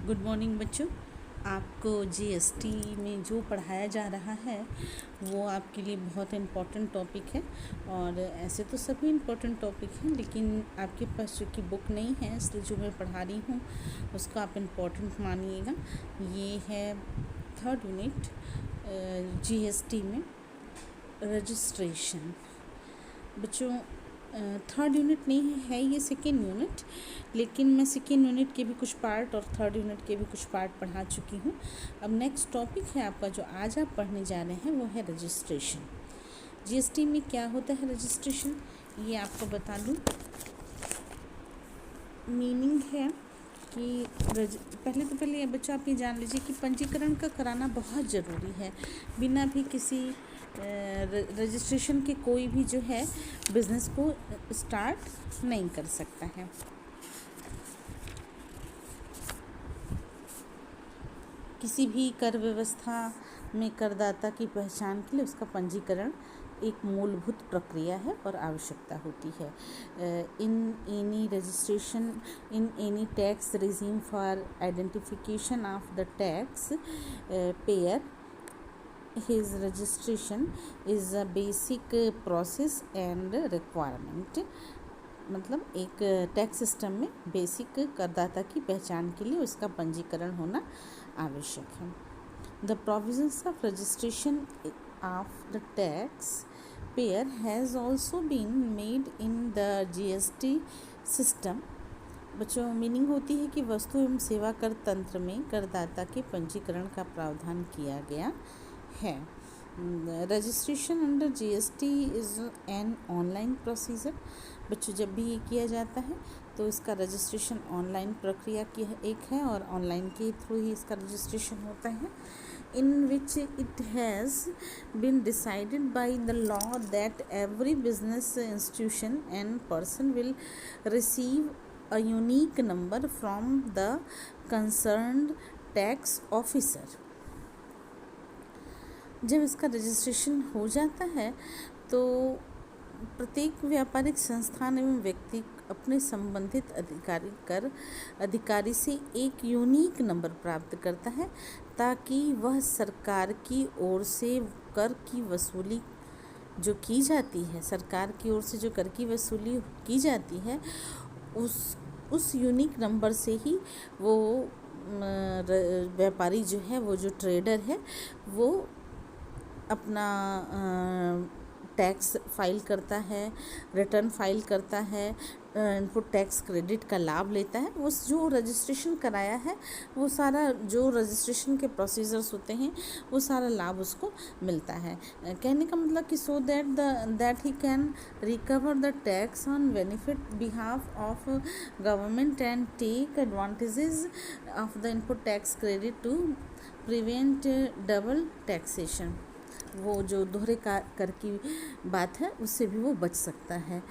Good morning बच्चों। आपको GST में जो पढ़ाया जा रहा है वो आपके लिए बहुत इम्पॉर्टेंट टॉपिक है। और ऐसे तो सभी इम्पॉर्टेंट टॉपिक हैं, लेकिन आपके पास जो कि बुक नहीं है, इसलिए जो मैं पढ़ा रही हूँ उसको आप इम्पॉर्टेंट मानिएगा। ये है थर्ड यूनिट जीएसटी में रजिस्ट्रेशन। बच्चों थर्ड यूनिट नहीं है ये सेकेंड यूनिट, लेकिन मैं सेकेंड यूनिट के भी कुछ पार्ट और थर्ड यूनिट के भी कुछ पार्ट पढ़ा चुकी हूँ। अब नेक्स्ट टॉपिक है आपका जो आज आप पढ़ने जा रहे हैं वो है रजिस्ट्रेशन। जीएसटी में क्या होता है रजिस्ट्रेशन, ये आपको बता दूँ। मीनिंग है कि पहले ये बच्चा आप ये जान लीजिए कि पंजीकरण का कराना बहुत ज़रूरी है। बिना भी किसी रजिस्ट्रेशन के कोई भी जो है बिज़नेस को स्टार्ट नहीं कर सकता है। किसी भी कर व्यवस्था में करदाता की पहचान के लिए उसका पंजीकरण एक मूलभूत प्रक्रिया है और आवश्यकता होती है। In any registration in any tax regime for identification of the tax payer, his registration is a basic process and requirement। मतलब एक टैक्स सिस्टम में बेसिक करदाता की पहचान के लिए उसका पंजीकरण होना आवश्यक है। The provisions of registration of the taxpayer has also been made in the GST system. बच्चों मीनिंग होती है कि वस्तु एवं सेवा कर तंत्र में करदाता के पंजीकरण का प्रावधान किया गया है। Registration under GST is an online procedure. बच्चों जब भी ये किया जाता है तो इसका रजिस्ट्रेशन ऑनलाइन प्रक्रिया की एक है और ऑनलाइन के थ्रू ही इसका रजिस्ट्रेशन होता है। in which it has been decided by the law that every business institution and person will receive a unique number from the concerned tax officer। जब इसका रजिस्ट्रेशन हो जाता है तो प्रत्येक व्यापारिक संस्थान एवं व्यक्ति अपने संबंधित अधिकारी से एक यूनिक नंबर प्राप्त करता है, ताकि वह सरकार की ओर से कर की वसूली जो की जाती है, सरकार की ओर से जो कर की वसूली की जाती है उस यूनिक नंबर से ही वो व्यापारी जो है, वो जो ट्रेडर है, वो अपना टैक्स फाइल करता है, रिटर्न फाइल करता है, इनपुट टैक्स क्रेडिट का लाभ लेता है। वो जो रजिस्ट्रेशन कराया है वो सारा जो रजिस्ट्रेशन के प्रोसीजर्स होते हैं वो सारा लाभ उसको मिलता है। कहने का मतलब कि so that he can recover the tax on benefit behalf of government and take advantages of the input tax credit to prevent double taxation. वो जो दोहरे कर की बात है उससे भी वो बच सकता है।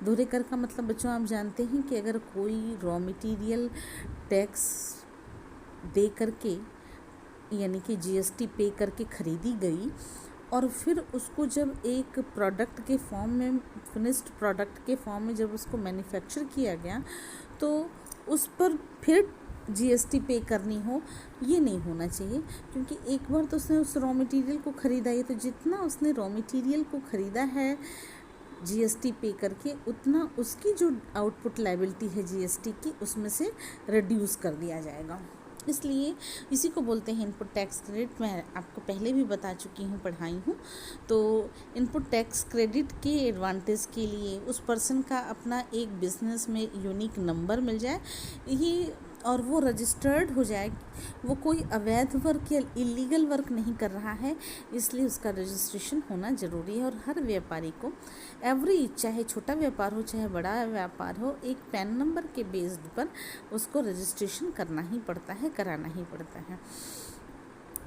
दोहरे कर का मतलब बच्चों आप जानते हैं कि अगर कोई रॉ मटेरियल टैक्स दे करके यानी कि जीएसटी पे करके ख़रीदी गई और फिर उसको जब एक प्रोडक्ट के फॉर्म में, फिनिश्ड प्रोडक्ट के फॉर्म में जब उसको मैन्युफैक्चर किया गया तो उस पर फिर जीएसटी पे करनी हो, ये नहीं होना चाहिए। क्योंकि एक बार तो उसने उस रॉ मटेरियल को ख़रीदा है, तो जितना उसने रॉ मटेरियल को ख़रीदा है जीएसटी पे करके, उतना उसकी जो आउटपुट लायबिलिटी है जीएसटी की उसमें से रिड्यूस कर दिया जाएगा। इसलिए इसी को बोलते हैं इनपुट टैक्स क्रेडिट। मैं आपको पहले भी बता चुकी हूँ, पढ़ाई हूँ। तो इनपुट टैक्स क्रेडिट के एडवांटेज के लिए उस पर्सन का अपना एक बिजनेस में यूनिक नंबर मिल जाए ही, और वो रजिस्टर्ड हो जाए, वो कोई अवैध वर्क या इलीगल वर्क नहीं कर रहा है, इसलिए उसका रजिस्ट्रेशन होना ज़रूरी है। और हर व्यापारी को चाहे छोटा व्यापार हो चाहे बड़ा व्यापार हो, एक पैन नंबर के बेस्ड पर उसको रजिस्ट्रेशन करना ही पड़ता है, कराना ही पड़ता है।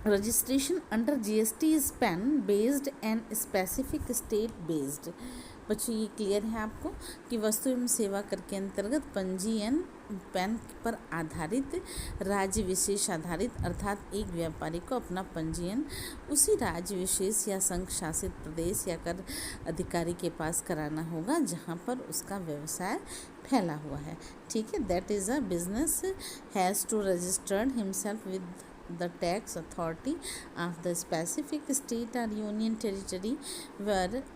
Registration under GST is pan based and specific state based. बच्चों ये क्लियर है आपको कि वस्तु एवं सेवा कर के अंतर्गत पंजीयन पैन पर आधारित राज्य विशेष आधारित, अर्थात एक व्यापारी को अपना पंजीयन उसी राज्य विशेष या संघ शासित प्रदेश या कर अधिकारी के पास कराना होगा जहां पर उसका व्यवसाय फैला हुआ है। ठीक है, that is a business has to registered himself with the tax authority of the specific state or union territory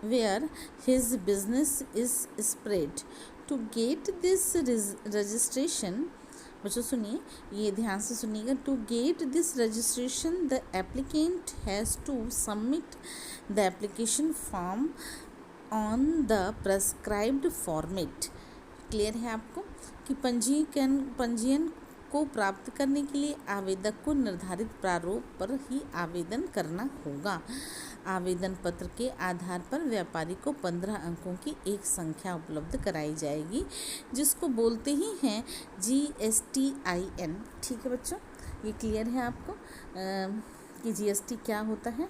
where his business is spread. To get this registration, बच्चों सुनिए, ये ध्यान से सुनिएगा। To get this registration the applicant has to submit the application form on the prescribed format. Clear है आपको कि पंजीयन को प्राप्त करने के लिए आवेदक को निर्धारित प्रारूप पर ही आवेदन करना होगा। आवेदन पत्र के आधार पर व्यापारी को 15 अंकों की एक संख्या उपलब्ध कराई जाएगी जिसको बोलते ही हैं GSTIN। ठीक है बच्चों, ये क्लियर है आपको कि GST क्या होता है।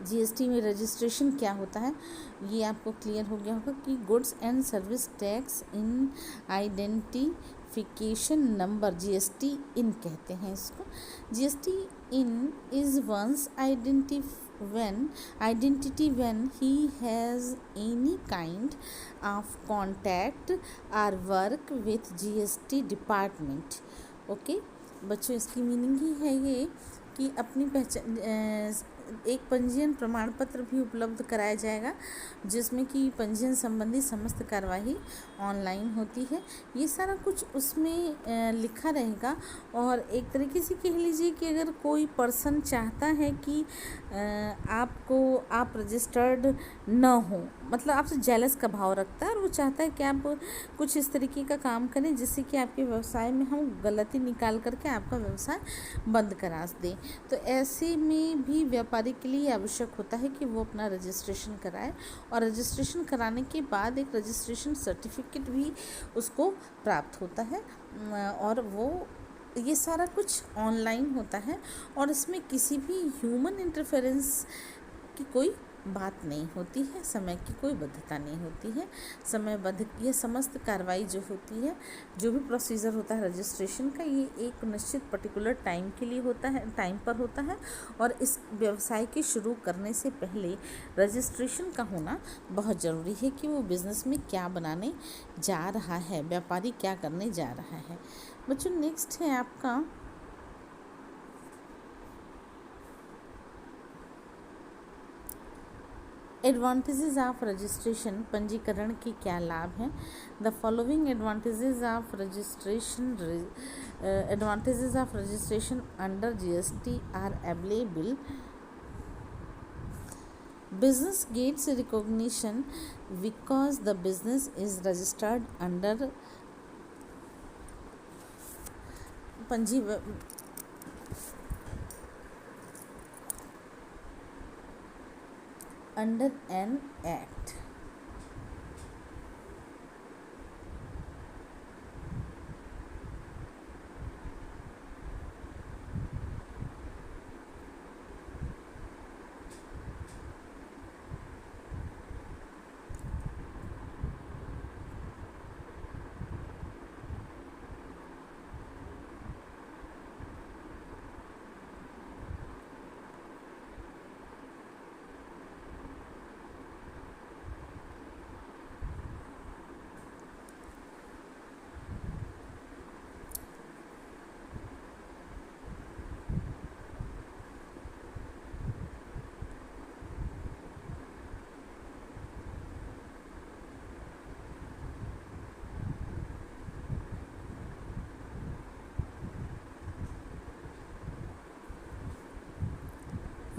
GST में रजिस्ट्रेशन क्या होता है ये आपको क्लियर हो गया होगा कि goods and service tax in identification number, GST in कहते हैं इसको। GST in is once identity when he has any kind of contact or work with GST department। Okay बच्चों, इसकी मीनिंग ही है ये कि अपनी पहचान, एक पंजीयन प्रमाण पत्र भी उपलब्ध कराया जाएगा जिसमें कि पंजीयन संबंधी समस्त कार्यवाही ऑनलाइन होती है। ये सारा कुछ उसमें लिखा रहेगा। और एक तरीके से कह लीजिए कि अगर कोई पर्सन चाहता है कि आप रजिस्टर्ड न हो, मतलब आपसे जेलस का भाव रखता है और वो चाहता है कि आप कुछ इस तरीके का काम करें जिससे कि आपके व्यवसाय में हम गलती निकाल करके आपका व्यवसाय बंद करा दें, तो ऐसे में भी व्यापारी के लिए आवश्यक होता है कि वो अपना रजिस्ट्रेशन कराए। और रजिस्ट्रेशन कराने के बाद एक रजिस्ट्रेशन सर्टिफिकेट भी उसको प्राप्त होता है। और वो ये सारा कुछ ऑनलाइन होता है और इसमें किसी भी ह्यूमन इंटरफेरेंस की कोई बात नहीं होती है, समय की कोई बद्धता नहीं होती है। समयबद्ध ये समस्त कार्रवाई जो होती है, जो भी प्रोसीजर होता है रजिस्ट्रेशन का, ये एक निश्चित पर्टिकुलर टाइम के लिए होता है, टाइम पर होता है। और इस व्यवसाय के शुरू करने से पहले रजिस्ट्रेशन का होना बहुत ज़रूरी है कि वो बिज़नेस में क्या बनाने जा रहा है, व्यापारी क्या करने जा रहा है। बच्चों नेक्स्ट है आपका एडवांटेजेस ऑफ रजिस्ट्रेशन। पंजीकरण के क्या लाभ हैं। The following advantages of registration under GST are available. Business gets recognition because the business is registered under an act.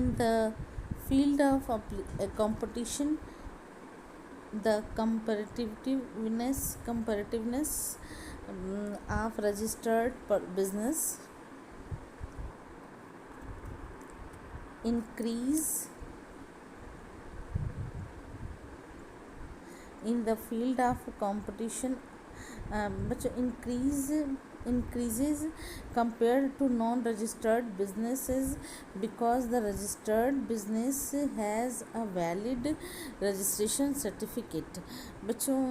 In the field of competition, the comparativeness of registered business increase. In the field of competition, बच्चों increase increases compared to non-registered businesses because the registered business has a valid registration certificate। बच्चों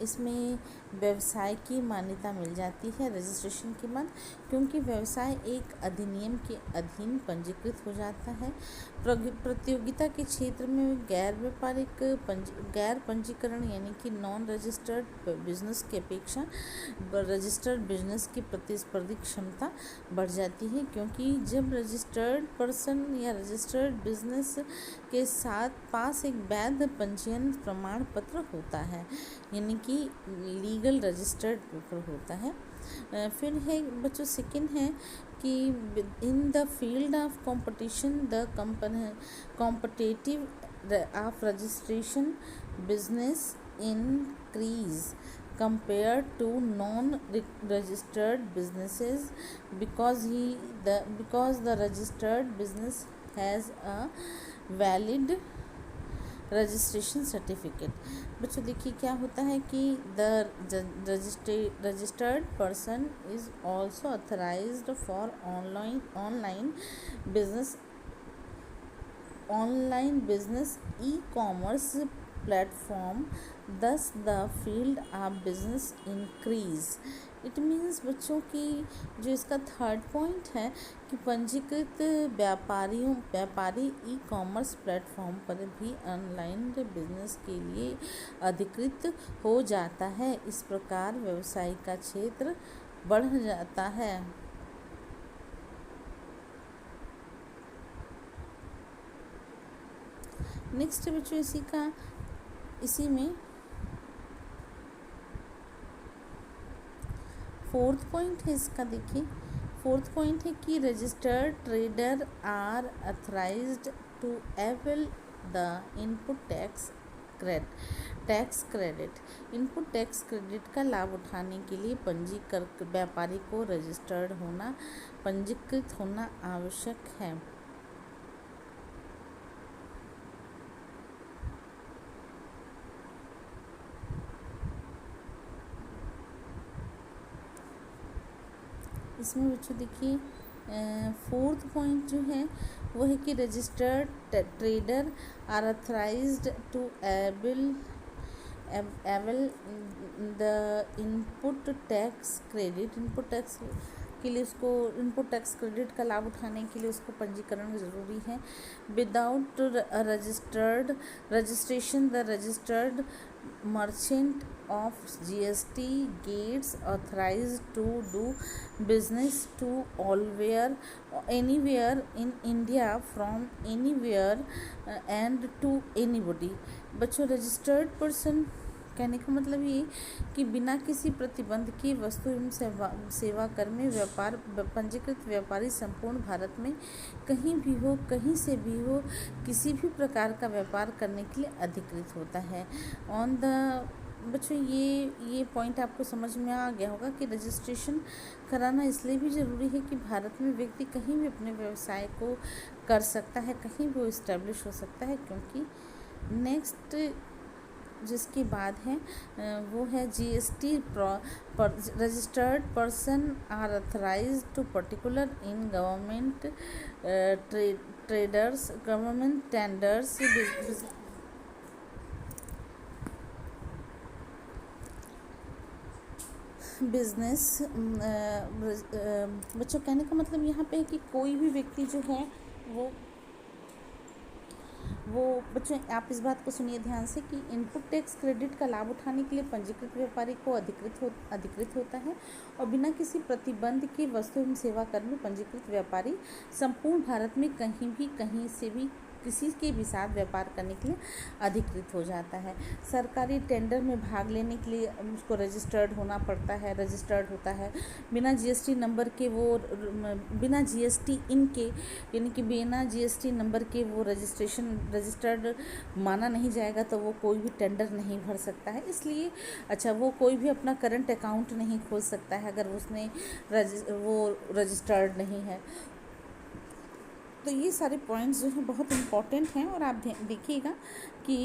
इसमें व्यवसाय की मान्यता मिल जाती है registration के बाद, क्योंकि व्यवसाय एक अधिनियम के अधीन पंजीकृत हो जाता है। प्रतियोगिता के क्षेत्र में गैर पंजीकरण यानी कि नॉन रजिस्टर्ड बिजनेस की अपेक्षा रजिस्टर्ड बिजनेस की प्रतिस्पर्धी क्षमता बढ़ जाती है, क्योंकि जब रजिस्टर्ड पर्सन या रजिस्टर्ड बिजनेस के साथ पास एक वैध पंजीयन प्रमाण पत्र होता है, यानी कि लीगल रजिस्टर्ड पेपर होता है। फिर है बच्चों सेकंड है कि in the field of competition the competitive of registration business increase compared to non-registered businesses because the registered business has a valid registration certificate. बच्चों देखिए क्या होता है कि the registered person is also authorised for online business e-commerce platform, thus the field of business increase. It means बच्चों की जो इसका थर्ड पॉइंट है कि पंजीकृत व्यापारी ई कॉमर्स प्लेटफॉर्म पर भी ऑनलाइन बिजनेस के लिए अधिकृत हो जाता है। इस प्रकार व्यवसाय का क्षेत्र बढ़ जाता है। नेक्स्ट बच्चों इसी में फोर्थ पॉइंट है इसका। देखिए फोर्थ पॉइंट है कि registered trader are authorised to avail the input tax credit. Input tax credit का लाभ उठाने के लिए पंजीकृत व्यापारी को पंजीकृत होना आवश्यक है। इसमें बच्चों देखिए फोर्थ पॉइंट जो है वो है कि registered trader are authorised to avail the input tax credit. Input tax के लिए उसको इनपुट टैक्स क्रेडिट का लाभ उठाने के लिए उसको पंजीकरण ज़रूरी है। Without registration the registered merchant of GST gets authorized to do business to anywhere in India from anywhere and to anybody। बच्चों रजिस्टर्ड पर्सन कहने का मतलब ये कि बिना किसी प्रतिबंध के वस्तु एवं सेवा कर में पंजीकृत व्यापारी संपूर्ण भारत में कहीं भी हो, कहीं से भी हो, किसी भी प्रकार का व्यापार करने के लिए अधिकृत होता है। बच्चों ये पॉइंट आपको समझ में आ गया होगा कि रजिस्ट्रेशन कराना इसलिए भी ज़रूरी है कि भारत में व्यक्ति कहीं भी अपने व्यवसाय को कर सकता है, कहीं भी वो इस्टेब्लिश हो सकता है। क्योंकि नेक्स्ट जिसके बाद है वो है GST registered person are authorised to particular in government traders government tenders business. बच्चों कहने का मतलब यहाँ पे है कि कोई भी व्यक्ति जो है वो बच्चों आप इस बात को सुनिए ध्यान से कि इनपुट टैक्स क्रेडिट का लाभ उठाने के लिए पंजीकृत व्यापारी को अधिकृत होता है और बिना किसी प्रतिबंध के वस्तु एवं सेवा कर में पंजीकृत व्यापारी संपूर्ण भारत में कहीं से भी किसी के भी साथ व्यापार करने के लिए अधिकृत हो जाता है। सरकारी टेंडर में भाग लेने के लिए उसको रजिस्टर्ड होना पड़ता है, रजिस्टर्ड होता है। बिना GST नंबर के बिना GST इनके यानी कि बिना GST नंबर के वो रजिस्टर्ड माना नहीं जाएगा, तो वो कोई भी टेंडर नहीं भर सकता है। इसलिए वो कोई भी अपना करंट अकाउंट नहीं खोल सकता है अगर उसने वो रजिस्टर्ड नहीं है। तो ये सारे पॉइंट्स जो हैं बहुत इम्पॉर्टेंट हैं और आप देखिएगा कि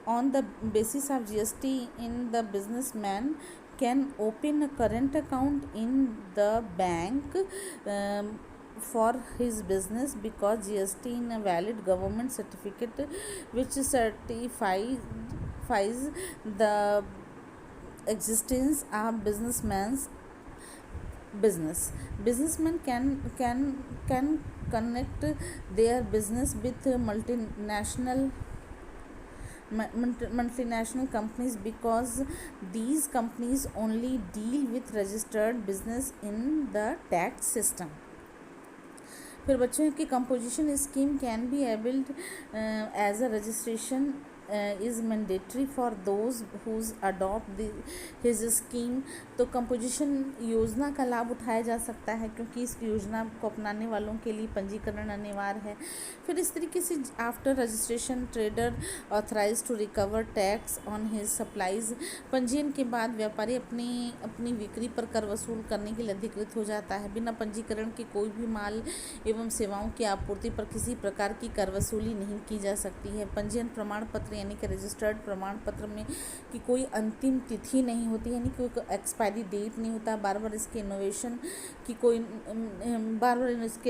on the basis of GST in the business man can open a current account in the bank for his business because GST in a valid government certificate which certifies the existence of businessmen can connect their business with multinational companies because these companies only deal with registered business in the tax system. फिर बच्चों की composition scheme can be abled as a registration is mandatory for those who adopt his scheme. तो composition योजना का लाभ उठाया जा सकता है क्योंकि इस योजना को अपनाने वालों के लिए पंजीकरण अनिवार्य है। फिर इस तरीके से after registration trader authorise to recover tax on his supplies. पंजीयन के बाद व्यापारी अपनी बिक्री पर कर वसूल करने के लिए अधिकृत हो जाता है। बिना पंजीकरण के कोई भी माल एवं सेवाओं की आपूर्ति पर किसी प्रकार की कर वसूली नहीं की जा सकती है। पंजीयन प्रमाण पत्र यानी कि रजिस्टर्ड प्रमाण पत्र में कि कोई अंतिम तिथि नहीं होती, यानी कोई एक्सपायरी डेट नहीं होता। बार बार इसके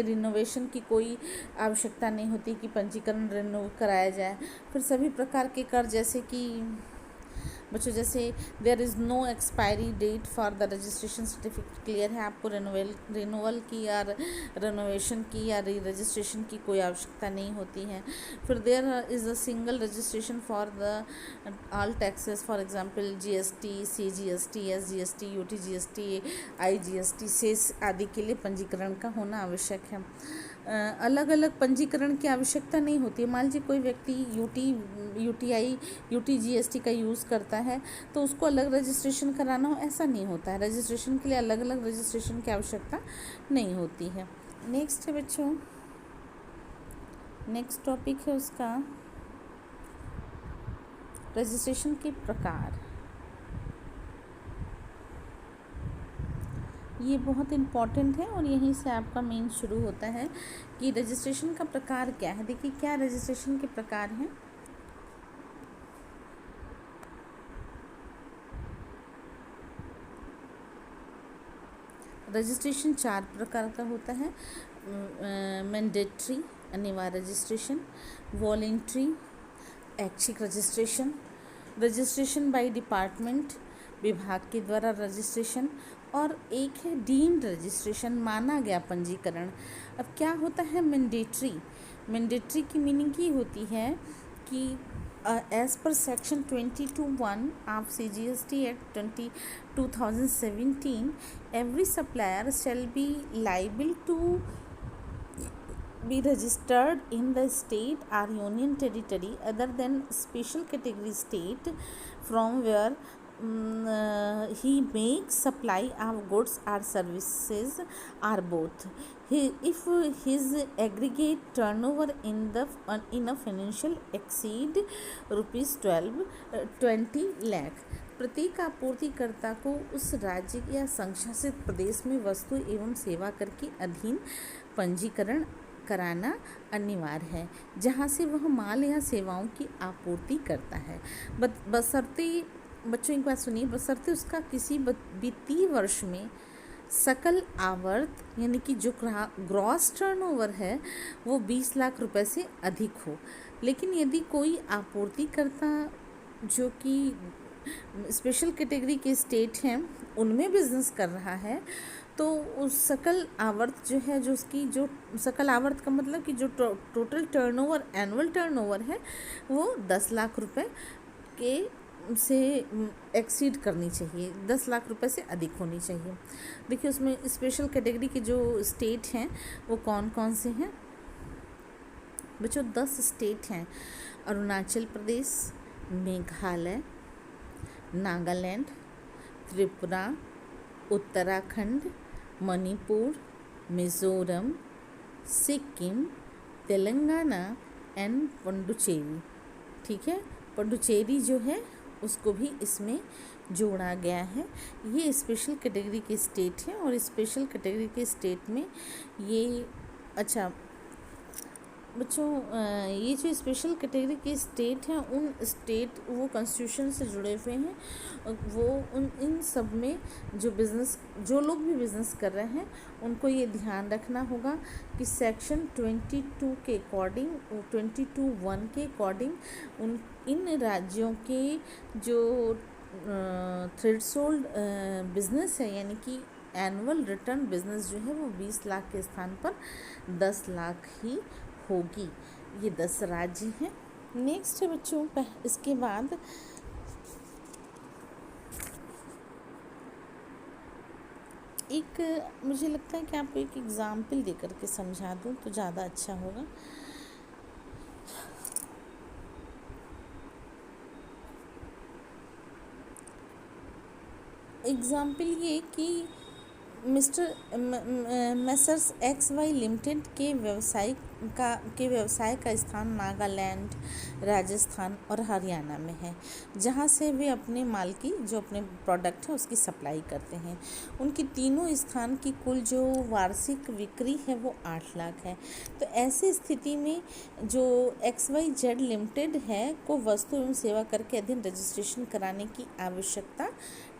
रिनोवेशन की कोई आवश्यकता नहीं होती कि पंजीकरण रिन्यू कराया जाए। फिर सभी प्रकार के कर जैसे कि बच्चों जैसे there is no expiry date for the registration certificate, clear है, आपको रिनोवल की या रिनोवेशन की या रजिस्ट्रेशन की कोई आवश्यकता नहीं होती है। फिर there is a single registration for the all taxes, for example GST, CGST, SGST, UTGST, IGST, cess आदि के लिए पंजीकरण का होना आवश्यक है। अलग अलग पंजीकरण की आवश्यकता नहीं होती है। मान लीजिए कोई व्यक्ति UTI, UTGST का यूज़ करता है तो उसको अलग रजिस्ट्रेशन कराना हो, ऐसा नहीं होता है। रजिस्ट्रेशन के लिए अलग अलग रजिस्ट्रेशन की आवश्यकता नहीं होती है। नेक्स्ट है बच्चों, नेक्स्ट टॉपिक है उसका रजिस्ट्रेशन के प्रकार। ये बहुत इम्पॉर्टेंट है और यहीं से आपका मेन शुरू होता है कि रजिस्ट्रेशन का प्रकार क्या है। देखिए क्या रजिस्ट्रेशन के प्रकार हैं। रजिस्ट्रेशन 4 प्रकार का होता है। मैंडेटरी अनिवार्य रजिस्ट्रेशन, वॉलेंट्री ऐच्छिक रजिस्ट्रेशन, रजिस्ट्रेशन बाय डिपार्टमेंट विभाग के द्वारा रजिस्ट्रेशन, और एक है डीम्ड रजिस्ट्रेशन माना गया पंजीकरण। अब क्या होता है मैंडेटरी? मैंडेटरी की मीनिंग ये होती है कि as per section 22(1) of CGST act 2017 every supplier shall be liable to be registered in the state or union territory other than special category state from where he makes supply of goods or services or both, if his aggregate turnover in a financial exceed ₹20 lakh। प्रत्येक आपूर्तिकर्ता को उस राज्य या संशासित प्रदेश में वस्तु एवं सेवा कर के अधीन पंजीकरण कराना अनिवार्य है जहाँ से वह माल या सेवाओं की आपूर्ति करता है। बशर्ते, बच्चों एक बात सुनिए, बशर्ते उसका किसी वित्तीय वर्ष में सकल आवर्त यानी कि जो ग्रॉस टर्नओवर है वो 20 लाख रुपए से अधिक हो। लेकिन यदि कोई आपूर्तिकर्ता जो कि स्पेशल कैटेगरी के स्टेट हैं उनमें बिजनेस कर रहा है तो उस सकल आवर्त जो है, जो उसकी जो सकल आवर्त का मतलब कि जो टोटल टर्नओवर, एनुअल टर्नओवर है वो 10 लाख रुपए के से एक्सीड करनी चाहिए, 10 लाख रुपए से अधिक होनी चाहिए। देखिए उसमें स्पेशल कैटेगरी के जो स्टेट हैं वो कौन कौन से हैं बच्चों? 10 स्टेट हैं। अरुणाचल प्रदेश, मेघालय, नागालैंड, त्रिपुरा, उत्तराखंड, मणिपुर, मिज़ोरम, सिक्किम, तेलंगाना एंड पुडुचेरी। ठीक है, पुडुचेरी जो है उसको भी इसमें जोड़ा गया है। ये स्पेशल कैटेगरी के स्टेट हैं और स्पेशल कैटेगरी के स्टेट में ये अच्छा बच्चों ये जो स्पेशल कैटेगरी के स्टेट हैं, उन स्टेट वो कॉन्स्टिट्यूशन से जुड़े हुए हैं। वो उन इन सब में जो लोग भी बिज़नेस कर रहे हैं उनको ये ध्यान रखना होगा कि सेक्शन 22 के अकॉर्डिंग, 22(1) के अकॉर्डिंग इन राज्यों के जो थ्रेशोल्ड बिजनेस है, यानी कि एनुअल रिटर्न बिजनेस जो है वो 20 लाख के स्थान पर 10 लाख ही होगी। ये 10 राज्य हैं। नेक्स्ट है बच्चों, इसके बाद मुझे लगता है कि आपको एक एग्ज़ाम्पल दे करके समझा दूँ तो ज़्यादा अच्छा होगा। एग्ज़ाम्पल ये कि मैसर्स XY लिमिटेड के व्यवसाय का स्थान नागालैंड, राजस्थान और हरियाणा में है, जहां से वे अपने माल की जो अपने प्रोडक्ट है उसकी सप्लाई करते हैं। उनकी तीनों स्थान की कुल जो वार्षिक बिक्री है वो 8 लाख है। तो ऐसी स्थिति में जो XYZ लिमिटेड है को वस्तु एवं सेवा कर के अधीन रजिस्ट्रेशन कराने की आवश्यकता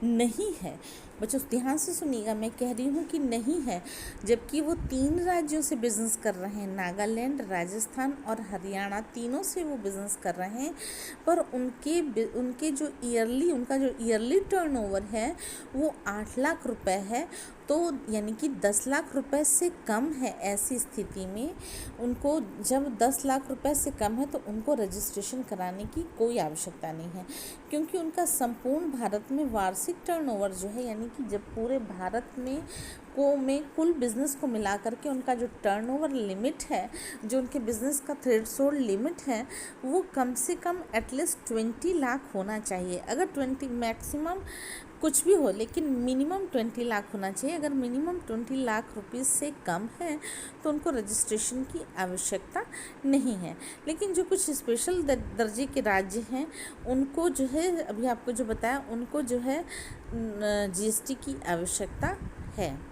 नहीं है। बच्चों ध्यान से सुनिएगा, मैं कह रही हूँ कि नहीं है, जबकि वो 3 राज्यों से बिजनेस कर रहे हैं, नागालैंड, राजस्थान और हरियाणा, तीनों से वो बिजनेस कर रहे हैं, पर उनका जो ईयरली टर्नओवर है वो 8 लाख रुपए है। तो यानी कि 10 लाख रुपए से कम है। ऐसी स्थिति में उनको, जब 10 लाख रुपए से कम है तो उनको रजिस्ट्रेशन कराने की कोई आवश्यकता नहीं है, क्योंकि उनका संपूर्ण भारत में वार्षिक टर्नओवर जो है, यानी कि जब पूरे भारत में कुल बिज़नेस को मिला करके उनका जो टर्नओवर लिमिट है, जो उनके बिज़नेस का थ्रेशोल्ड लिमिट है, वो कम से कम एटलीस्ट 20 लाख होना चाहिए। अगर 20 मैक्सिमम कुछ भी हो, लेकिन मिनिमम 20 लाख होना चाहिए। अगर मिनिमम 20 लाख रुपीस से कम है तो उनको रजिस्ट्रेशन की आवश्यकता नहीं है। लेकिन जो कुछ स्पेशल दर्जे के राज्य हैं उनको जो है, अभी आपको जो बताया, उनको जो है GST की आवश्यकता है,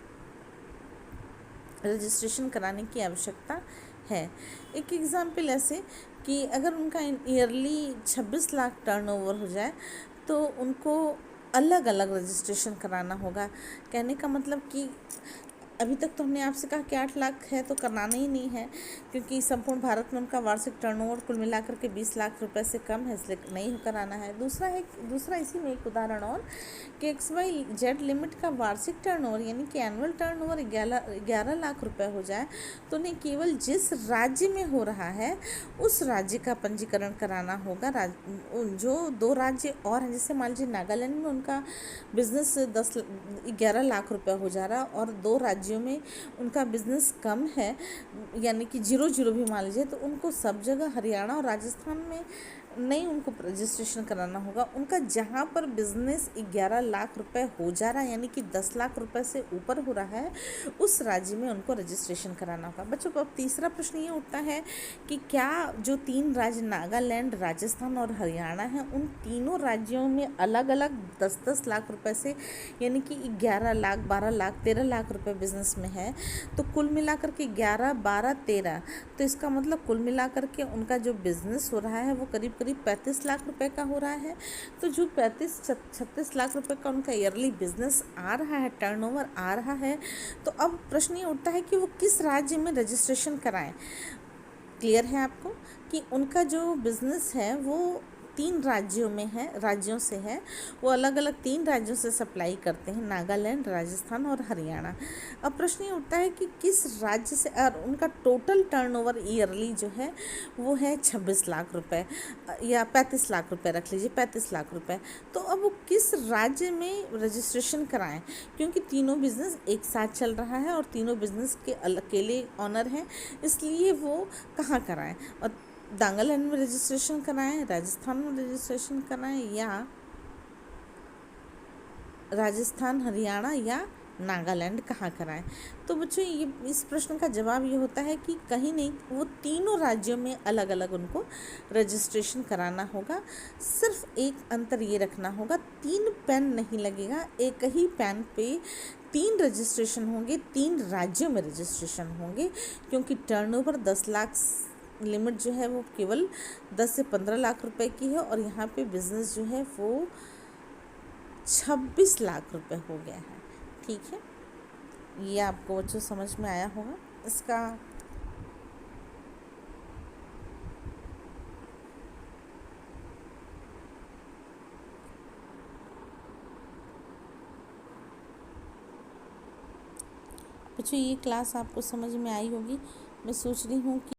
रजिस्ट्रेशन कराने की आवश्यकता है। एक एग्ज़ाम्पल ऐसे कि अगर उनका ईयरली 26 लाख टर्नओवर हो जाए तो उनको अलग अलग रजिस्ट्रेशन कराना होगा। कहने का मतलब कि अभी तक तो हमने आपसे कहा कि 8 लाख है तो कराना ही नहीं है, क्योंकि संपूर्ण भारत में उनका वार्षिक टर्नओवर कुल मिलाकर के 20 लाख रुपए से कम है, इसलिए नहीं कराना है। दूसरा इसी में एक उदाहरण और कि XYZ लिमिट का वार्षिक टर्नओवर यानी कि एनुअल टर्नओवर 11 लाख रुपए हो जाए तो उन्हें केवल जिस राज्य में हो रहा है उस राज्य का पंजीकरण कराना होगा। जो 2 राज्य और हैं, जैसे मान लीजिए नागालैंड में उनका बिजनेस 11 लाख रुपए हो जा रहा और 2 राज्यों में उनका बिजनेस कम है, यानी कि 0 भी मान लीजिए, तो उनको सब जगह हरियाणा और राजस्थान में नहीं उनको रजिस्ट्रेशन कराना होगा। उनका जहाँ पर बिजनेस 11 लाख रुपए हो जा रहा है, यानी कि 10 लाख रुपए से ऊपर हो रहा है, उस राज्य में उनको रजिस्ट्रेशन कराना होगा। बच्चों को अब तीसरा प्रश्न ये उठता है कि क्या जो 3 राज्य नागालैंड, राजस्थान और हरियाणा हैं, उन तीनों राज्यों में अलग अलग 10-10 लाख रुपए से, यानी कि 11 लाख, 12 लाख, 13 लाख रुपए बिजनेस में है, तो कुल मिलाकर के 11, 12, 13, तो इसका मतलब कुल मिलाकर के उनका जो बिजनेस हो रहा है वो करीब 35 लाख रुपए का हो रहा है। तो जो 35-36 लाख रुपए का उनका ईयरली बिजनेस आ रहा है, टर्नओवर आ रहा है, तो अब प्रश्न ये उठता है कि वो किस राज्य में रजिस्ट्रेशन कराएं। क्लियर है आपको कि उनका जो बिजनेस है वो 3 राज्यों से है, वो अलग अलग 3 राज्यों से सप्लाई करते हैं, नागालैंड, राजस्थान और हरियाणा। अब प्रश्न ये उठता है कि किस राज्य से, और उनका टोटल टर्नओवर ईयरली जो है वो है 26 लाख रुपए या 35 लाख रुपए, रख लीजिए 35 लाख रुपए। तो अब वो किस राज्य में रजिस्ट्रेशन कराएं, क्योंकि तीनों बिजनेस एक साथ चल रहा है और तीनों बिजनेस के अकेले ऑनर हैं, इसलिए वो कहाँ कराएं, और नागालैंड में रजिस्ट्रेशन कराएं, राजस्थान में रजिस्ट्रेशन कराएं, या राजस्थान, हरियाणा या नागालैंड कहाँ कराएं। तो बच्चों ये इस प्रश्न का जवाब ये होता है कि कहीं नहीं, वो तीनों राज्यों में अलग अलग उनको रजिस्ट्रेशन कराना होगा। सिर्फ एक अंतर ये रखना होगा, 3 पैन नहीं लगेगा, एक ही पैन पे 3 रजिस्ट्रेशन होंगे, 3 राज्यों में रजिस्ट्रेशन होंगे, क्योंकि टर्नओवर 10 लाख लिमिट जो है वो केवल 10 से 15 लाख रुपए की है, और यहाँ पे बिजनेस जो है वो 26 लाख रुपए हो गया है। ठीक है, ये आपको बच्चों समझ में आया होगा इसका। बच्चों ये क्लास आपको समझ में आई होगी। मैं सोच रही हूँ कि